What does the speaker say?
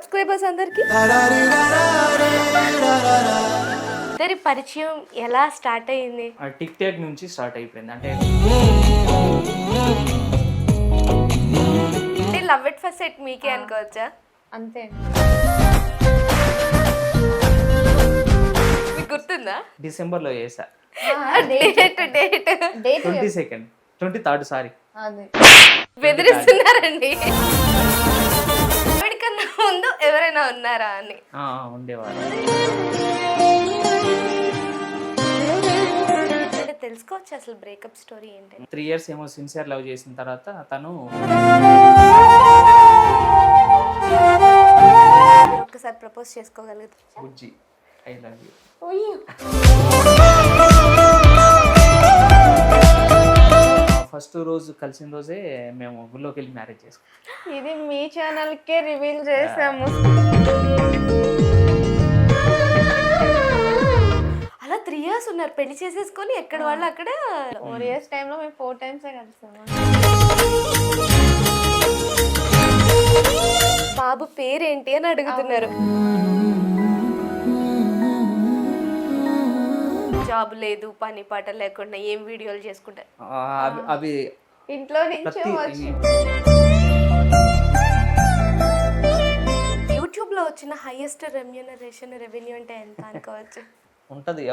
Subscribers అందరికి ఇద్దరి పరిచయం ఎలా స్టార్ట్ అయ్యింది? టిక్ టాక్ నుంచి స్టార్ట్ అయిపోయింది. అంటే లవ్ ఎట్ ఫస్ట్ సైట్ మీకే అనుకోవచ్చా? అంతే. మీకు గుర్తుందా? డిసెంబర్లో చేసా. Date 22nd 23rd sorry. బెదిరిస్తున్నారండి. వీడికన్నా ముందు ఎవరైనా ఉన్నారా అని ఉండేవారు. అంటే తెలుసుకోవచ్చు అసలు బ్రేకప్ స్టోరీ ఏంటి? 3 years ఏమో సిన్సియర్ లవ్ చేసిన తర్వాత తను ఒక్కసారి ప్రపోజ్ చేసుకోగలుగుతారు? బుజ్జి ఐ లవ్ యూ. ఫస్ట్ రోజు కలిసిన రోజే మేము గుళ్ళోకి వెళ్ళి మ్యారేజ్ చేసుకున్నాం. ఇది మీ ఛానల్కే రివీల్ చేసాము. అలా 3 years ఉన్నారు, పెళ్లి చేసేసుకొని ఎక్కడ వాళ్ళు అక్కడ. 4 years టైంలో మేము 4 times కలిసాము. బాబు పేరేంటి అని అడుగుతున్నారు. జాబ్ లేదు, పని పాట లేకుండా ఏం వీడియోలు చేసుకుంటారు? అవి ఇంట్లో నుంచి యూట్యూబ్ లో వచ్చిన హైయెస్ట్ రెమ్యూనరేషన్ రెవెన్యూ అంటే ఎంత అనుకోవచ్చు? ఉంటది